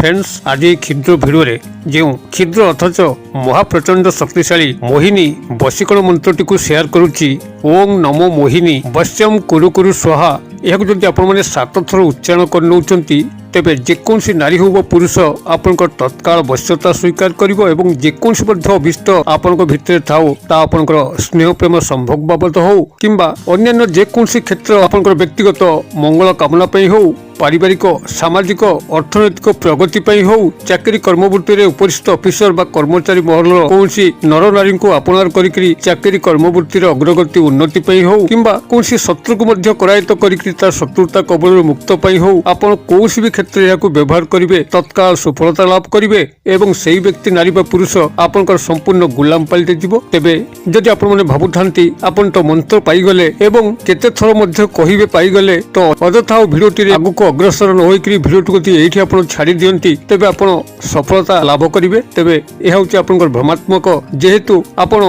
Friends आज क्षुद्र video जो क्षुद्र अथच महाप्रचंड शक्तिशाली मोहिनी वशीकरण मंत्रटी को शेयर करुच्ची। ओम नमो मोहिनी वश्यम कुरु कुरु स्वाहा। यह जब आपने 7 थर उच्चारण कर नौकरी तेरे जेकोसी नारी हो पुरुष आपण तत्काल वश्यता स्वीकार कर जेकोसी अभिष्ट आपण भितर थाऊ ता आपण स्नेह प्रेम संभोग बाबद हो कि अन्य जेकोसी क्षेत्र आपण व्यक्तिगत मंगल कामना हो पारिवारिक सामाजिक अर्थनैतिक प्रगति हो चाकरी कर्मवृत्ति में उपरिस्थ अफिसर बा कर्मचारी महल कौन नर नारी को आपणार करी चाकरी कर्मवृत्ति अग्रगति उन्नति हो कि शत्रु को करायत्त कर शत्रुता कबल मुक्त हो आपण कौन भी क्षेत्र में व्यवहार करेंगे तत्काल सफलता लाभ करेंगे एवं से व्यक्ति नारी बा पुरुष आपण संपूर्ण गुलाम पलटि जीव। तेबे जदि आपण भावुता आपण तो मंत्र पाईगले एवं केते थर कहे पाईगले तो अଯଥା भिडियोटी आगक अग्रसर न होकर भिडियोटी ये आप छाड़ी दियंती तेबे आपण सफलता लाभ करेंगे। तेबे यह हूँ आप भ्रमात्मक जेहेतु आपण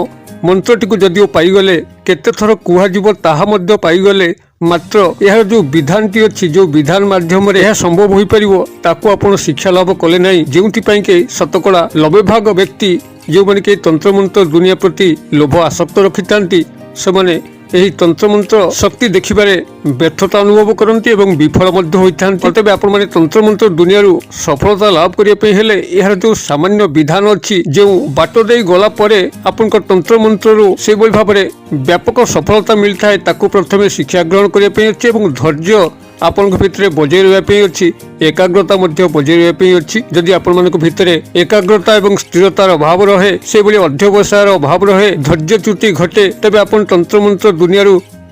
मंत्रटी को जदिओ पाईगले केते थर कुहाजिव ताहा मध्य पाईगले मात्र यह जो विधानटी अच्छी जो विधान माध्यम यह संभव हो पारिबो ताकू आपण शिक्षा लाभ कले नहीं जोंथिपाई के शतकड़ा 90 भाग व्यक्ति जो माने के तंत्र मंत्र दुनिया प्रति लोभ आसक्त रखि थांती से यही तंत्र मंत्र शक्ति देखिबारे व्यर्थता अनुभव करती और विफल होता। तेज आपण मैंने तंत्र मंत्र दुनिया सफलता लाभ करने यार जो सामान्य विधान अच्छी जो बाट दे गला आपण तंत्र मंत्र से भाव में व्यापक सफलता मिलता है ताकू प्रथम शिक्षा ग्रहण करने धैर्य आपण भितर बजाय रही अच्छी एकाग्रता बजाय रही अच्छी। जदि आपण भितर एकाग्रता और स्थिरतार अभाव रहे से अध्यवसायर अभाव रहे धैर्य च्युति घटे तेज आपण तंत्र मंत्र दुनिया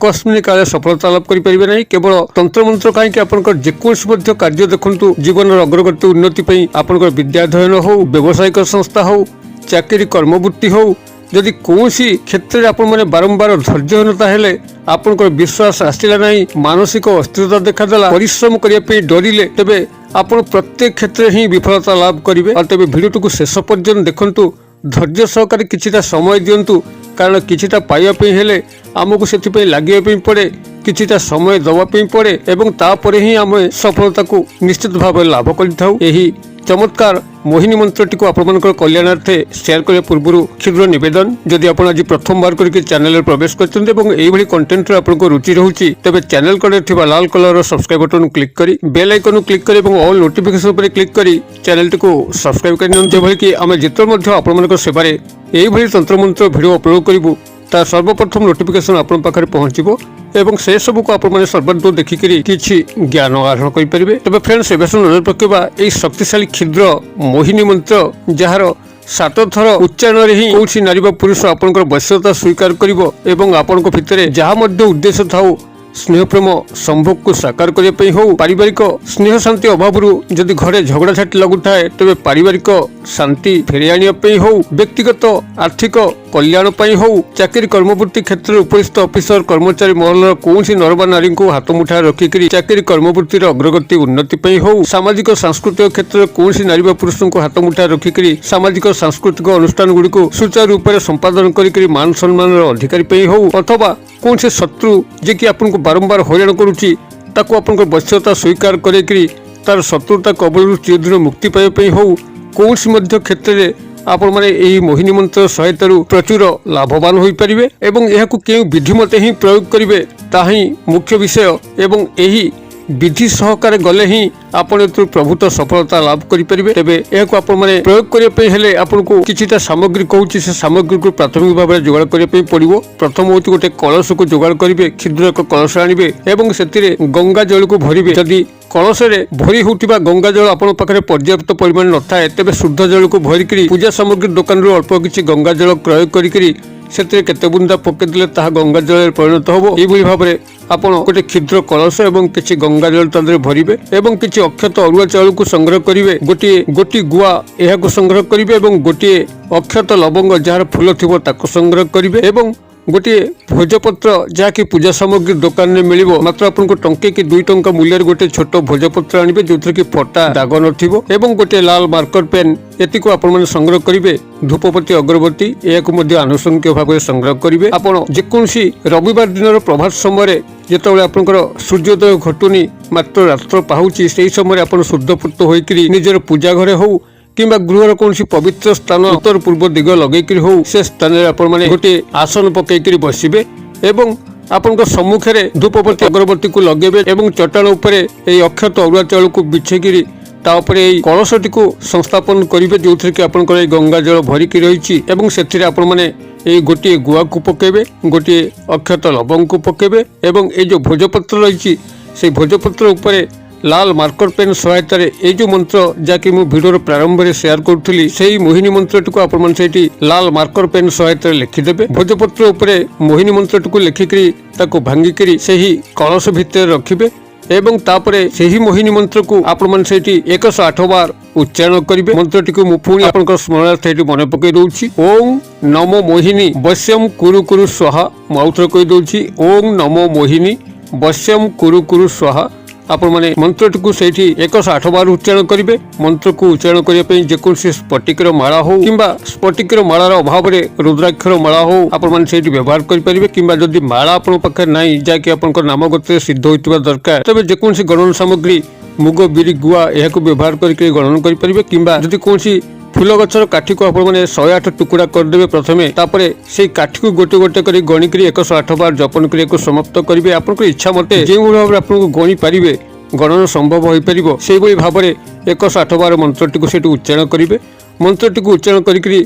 कस्मिन काले सफलता लाभ करेंगे नहीं। केवल तंत्र मंत्र कहीं आप जेकोसी कार्य देखु जीवन अग्रगति उन्नति आपण विद्याध्ययन हो व्यावसायिक संस्था हो चाकरी कर्मवृत्ति हो जदि कौन क्षेत्र में आपण बारंबार धैर्यहीनता हेले आपण विश्वास आसला नहीं मानसिक अस्थिरता देखादेला परिश्रम करने डरिले तेबे आपण प्रत्येक क्षेत्र ही विफलता लाभ करेंगे। और तेबे भिडियोटी को शेष पर्यंत देखंतु धैर्य सहकारे किछिटा समय दियंतु कारण किछिटा पाइबा हेले आमको से लगे पड़े किछिटा समय दवाई पड़े एवं तापर ही आम सफलता को निश्चित भाव लाभ कर यही चमत्कार मोहिनी मंत्रटी को आपण कल्याणार्थे शेयर करने पूर्व क्षुद्र निवेदन जदि आप आज प्रथम बार करके चैनल प्रवेश कर कंटेंट आपको रुचि रोचे तेज चैनल कड़े लाल कलर सब्सक्राइब बटन क्लिक कर बेल आइकन क्लिक कर ऑल नोटिफिकेशन पर क्लिक कर चैनल को सब्सक्राइब कर कि आम जिते आपण सेवारे यही तंत्र मंत्र भिडियो अपलोड करूँ तार सर्वप्रथम नोटिफिकेशन आपण पाखे पहुंचो एवं से सब को आप सर्वदूर देखिक किसी ज्ञान आहरण करेंगे। तेज फ्रेंड्स एवं नजर पकेबा यह शक्तिशाली क्षुद्र मोहिनी मंत्र जार 7 थर उच्चारण ही कौन नारी पुरुष आपण वश्यता स्वीकार कर आपण भितर जहाँ उद्देश्य थाऊ स्नेह प्रेम संभोग को साकार करने हो पारिवारिक स्नेह शांति अभाव जदि घरे झगड़ा झाटी लगुए तेज पारिवारिक शांति फेरी आने हो व्यक्तिगत आर्थिक कल्याण हो चाकरी कर्मवृत्ति क्षेत्र में उपरिस्थ अफिसर कर्मचारी महल कौन नर नारी को हाथ मुठा रखिक चाकरी कर्मवृत्ति अग्रगति उन्नति हो सामाजिक सांस्कृतिक क्षेत्र में कौन नारी पुरुष को हाथ मुठा रखिक सामाजिक सांस्कृतिक अनुष्ठान गुड़िक सुचारू रूप से संपादन कर मान सम्मान अधिकारी हो अथवा कौन से शत्रु जे कि आपको बारंबार हैरान करुच्ची ताकू आप वश्यता स्वीकार कर तार शत्रुता कबल चिरदिन मुक्ति पाइबा हो कौन क्षेत्र में आपण माने यही मोहिनी मंत्र सहायता प्रचुर लाभवान हो पारे एवं यह क्यों विधि मते ही प्रयोग करेंगे ताही मुख्य विषय एवं यही विधि सहकार गले ही आपण प्रभुत्व सफलता लाभ करेंगे। तेबे यह प्रयोग करने आपको किछिटा सामग्री कहूँ से सामग्री को प्राथमिक भाव में जोगाड़ करने पड़ो। प्रथम हूँ गोटे कलश को जोगाड़ करेंगे क्षुद्र एक कलश आने से गंगा जल को भरवे जदि कलश भरी होता गंगा जल आपण पाखे पर्याप्त परिमाण न थाए तेज शुद्ध जल को भरिक पूजा सामग्री दुकान अल्प किसी गंगा जल क्रय कर केते बुंदा पकेदे ता गंगा जल परिणत हो। यही भाव में आपण गोटे क्षुद्र कलश एवं किसी गंगा जल तादरे भरिबे एवं किसी अक्षत अरुआ चाउल को संग्रह करेंगे गोटी गुआ यह संग्रह करेंगे और गोटे अक्षत लवंग जार फूल थी संग्रह करेंगे एवं गोटे भोजपत्र जहाँकि पूजा सामग्री दुकान में मिल मात्र आपको टंके कि 2 टंका मूल्य गोटे छोट भोजपत्र आने जो कि फटा दाग न गोटे लाल मार्कर पेन एति को आपण संग्रह करेंगे धूपपति अगरबत्ती यह आनुषंगिक भाव में संग्रह करेंगे। आप जेकोसी रविवार दिन प्रभात समय जिते सूर्योदय घटुनी ମାତ୍ର ରାତ୍ର ପାହୁଛି ସେହି ସମୟରେ ଆପଣ ଶୁଦ୍ଧପୂତ ହୋଇକରି ନିଜର ପୂଜା ଘରେ ହଉ କିମ୍ବା ଗୃହର କୌଣସି ପବିତ୍ର ସ୍ଥାନ ଉତ୍ତର ପୂର୍ବ ଦିଗ ଲଗେଇକରି ହଉ ସେ ସ୍ଥାନରେ ଆପଣମାନେ ଗୋଟିଏ ଆସନ ପକେଇକରି ବସିବେ ଏବଂ ଆପଣଙ୍କ ସମ୍ମୁଖରେ ଧୂପବତୀ ଅଗରବତୀକୁ ଲଗେଇବେ ଏବଂ ଚଟାଣ ଉପରେ ଏହି ଅକ୍ଷତ ଅରୁଆ ଚାଉଳକୁ ବିଛେଇକିରି ତା ଉପରେ ଏହି କଳସଟିକୁ ସଂସ୍ଥାପନ କରିବେ ଯେଉଁଥିରେ କି ଆପଣଙ୍କର ଏହି ଗଙ୍ଗା ଜଳ ଭରିକି ରହିଛି ଏବଂ ସେଥିରେ ଆପଣମାନେ এই গোটিয়ে গুয়াକୁ পকাইবে গোটিয়ে অক্ষত লবঙ্গକୁ পকাইবে এবং এই যে ভোজপত্র রয়েছে সেই ভোজপত্র উপরে লাল মার্কর পেন সহায়তায় এই যে মন্ত্র যাকে মু ভিডিওর প্রারম্ভে সেয়ার করুলি সেই মোহিনী মন্ত্রটিকে আপনার সেইটি লাল মার্কর পেন সহায়তায় লিখিদেবে ভোজপত্র উপরে মোহিনী মন্ত্রটিকে লিখিকি তাকে ভাঙ্গিকি সেই কলস ভিতরে রাখবে এবং তাপরে সেই মোহিনী মন্ত্রকু আপনার সেইটি 108 বার উচ্চারণ করবে মন্ত্রটিকে মু পুଣି আপনার স্মরণার্থে এটি মনে পকাই দৌছি ওং নমো মোহিনী বশ্যম কুরু কুরু স্বাহা মু আউথরে কই দৌছি ওং নমো মোহিনী বশ্যম কুরু কুরু স্বাহা আপনার মন্ত্রটিকে সেইটি 108 বার উচ্চারণ করবে মন্ত্রকু উচ্চারণ করা যেকୌଣସି স্ফটিকর মালা হোক কিংবা স্ফটিকর মালার অভাবে রুদ্রাক্ষর মালা হোক আপনার সেইটি ব্যবহার করে কিংবা যদি মালা আপনার পাখে নাই যা কি আপনার নাম গোত্রে সিদ্ধ হইতিবা দরকার তবে যেকୌଣସି গণন সামগ্রী মুগ বিরি গুয়া এহাকু ব্যবহার করি গণন করে কিংবা যদি কৌশি ফুল গছর কাঠিকু আপনার 108 টুকুড়া করদেবে প্রথমে তারপরে সেই কাঠিকু গোটে গোটে করে গণিকি 108 বার জপন করে সমাপ্ত করবে আপনার ইচ্ছা মতে যেভাবে ভাবে আপনার গণি পারিবে গণন সম্ভব হয়ে পার সেইভাবে ভাবে 108 বার মন্ত্রটিকে সেটি উচ্চারণ করবে মন্ত্রটিকে উচ্চারণ করি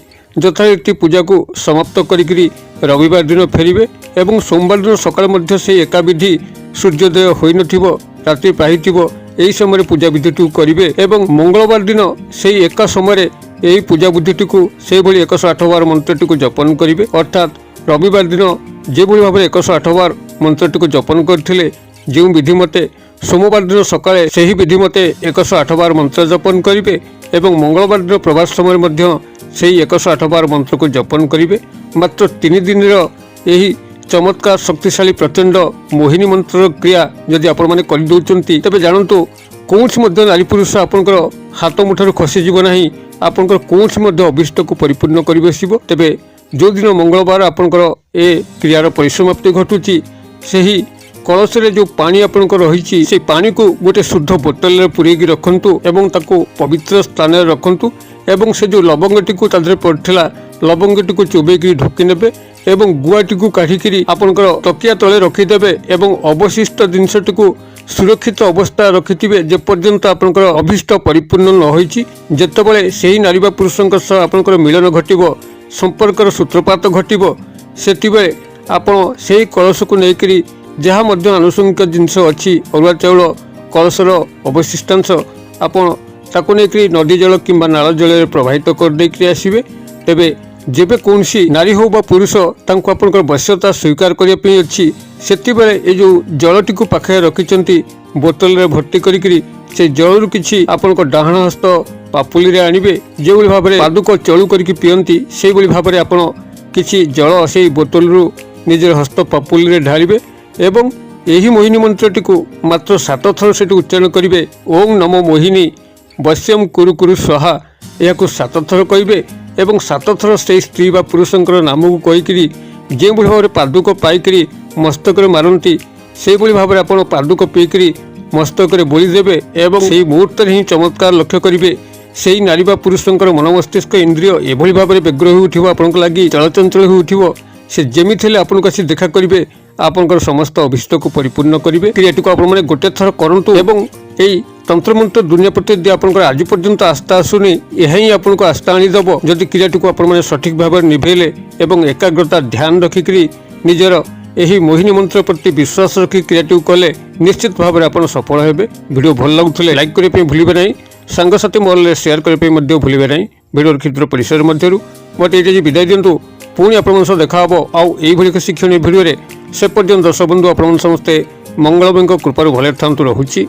যথারীতি পূজাকে সমাপ্ত করি রবিবার দিন ফেরবে এবং সোমবার দিন সকালে মধ্যে সেই একাবিধি সূর্যোদয় হয়ে নথিব রাত্রি পাইথিব এই সময় পূজা বিধিটি করবে এবং মঙ্গলবার দিন সেই একা সময় এই পূজা বুদ্ধিটিকে সেইভাবে 108 বার মন্ত্রটিকে জপন করবে অর্থাৎ রবিবার দিন যেভাবে ভাবে 108 বার মন্ত্রটিকে জপন করলে যে বিধিমতে সোমবার দিন সকালে সেই বিধিমতে 108 বার মন্ত্র জপন করবে এবং মঙ্গলবার দিন প্রভাত সময় মধ্যে সেই 108 বার মন্ত্রকে জপন করবে মাত্র 3 দিনের এই চমৎকার শক্তিশালী প্রচণ্ড মোহিনী মন্ত্রর ক্রিয়া যদি আপনার করে দৌঁচ তবে জাণতু কৌশি নারী পুরুষ আপনার হাত মুঠার খসিযোগ না আপনার কৌশি অভিষ্টকে পরিপূর্ণ করে বসব তবে যেদিন মঙ্গলবার আপনার এ ক্রিয়ার পরিসমাপ্তি ঘটুছি সেই কলসরে যে পানি আপনার রয়েছে সেই পানিকে গোটে শুদ্ধ বোতলের পুরাইকি রাখতু এবং তাকে পবিত্র স্থানে রাখতু এবং সে যে লবঙ্গটি তাদের পড়া লবঙ্গটি চোবাইকি ঢুকি নেবে এবং গুয়াটি কাঢ়িকি আপনার তকিয়া তলে রখিদেবে এবং অবশিষ্ট জিনিসটি সুরক্ষিত অবস্থা রখিথিবে যে পর্যন্ত আপনার অভীষ্ট পরিপূর্ণ ন হয়েছি যেতবে সেই নারী বা পুরুষঙ্ক সহ আপনার মিলন ঘটব সম্পর্কর সূত্রপাত ঘটব সেতবে আপনার সেই কলসক নেইকি যাহা মধ্যে আনুষঙ্গিক জিনিস অছি অরুয়া চাউল কলসর অবশিষ্টাংশ আপনার তাকে নেইকি নদী জল কিংবা নাল জলের প্রবাহিত করে আসবে তেবে যেবে কৌশি নারী হোক বা পুরুষ তাঁকু আপনার বশ্যতা স্বীকার করা অছি সেতবে এই যে জলটি পাখে রকিছেন বোতলরে ভর্তি করি সেই জলর কিছু আপনার ডাহাণ হস্ত পাপুলি আনবে যেভাবে ভাবে পাদুক চলু করি পিয়ন্তি সেইভাবে ভাবে আপনার কিছু জল সেই বোতলরু নিজের হস্ত পাপুলি ঢালিবে এবং এই মোহিনী মন্ত্রটি মাত্র 7 থর সেটি উচ্চারণ করবে ওং নমো মোহিনী বশ্যম কুরু কুরু স্বাহা এখন 7 থর কইবে এবং 7 থর সেই স্ত্রী বা পুরুষঙ্কর নামক কইকি যেভাবে ভাবে পাদুক পাইকি মস্তকরে মারନ୍ତି সেইভাবে ভাবে আপনার পাদুক পিকি মস্তকরে বলি দেবে এবং সেই মুহূর্তে হি চমৎকার লক্ষ্য করবে সেই নারী বা পুরুষঙ্কর মন মস্তিষ্ক ইন্দ্রিয় এভাবে ভাবে ব্যগ্র হয়ে উঠিব আপনার লাগি চলচঞ্চল হয়ে উঠিব সে যেমিতি হলে আপনার কাছে দেখা করবে আপনার সমস্ত অভিষ্টকে পরিপূর্ণ করবে ক্রিয়াটি আপনার গোটে থর করতু এবং এই তন্ত্রমন্ত্র দুনিয়া প্রতি যদি আপনার আজ পর্যন্ত আস্থা আসুনি এহি আপনার আস্থা আনিদেব যদি ক্রিয়াটি আপনার সঠিক ভাবে নিভেলে এবং একাগ্রতা ধ্যান রক্ষিকি নিজের এই মোহিনী মন্ত্র প্রতি বিশ্বাস রক্ষি ক্রিয়াটি কলে নিশ্চিত ভাবে আপনার সফল হবে ভিডিও ভাল লাগুলে লাইক করা ভুলবে না সাংসাথী মহলে সেয়ার করা ভুলবে না ভিডিওর ক্ষুদ্র পরিসর মধ্যে মতো এটি বিদায় দিন্তু পুଣି ଆପଣଙ୍କ ସହ ଦେଖା ହେବ ଆଉ ଏଇଭଳି ଏକ ଶିକ୍ଷଣୀୟ ଭିଡ଼ିଓରେ ସେ ପର୍ଯ୍ୟନ୍ତ ଦର୍ଶକ ବନ୍ଧୁ ଆପଣ ସମସ୍ତେ ମଙ୍ଗଳମୟଙ୍କ କୃପାରୁ ଭଲରେ ଥାନ୍ତୁ ରହୁଛି।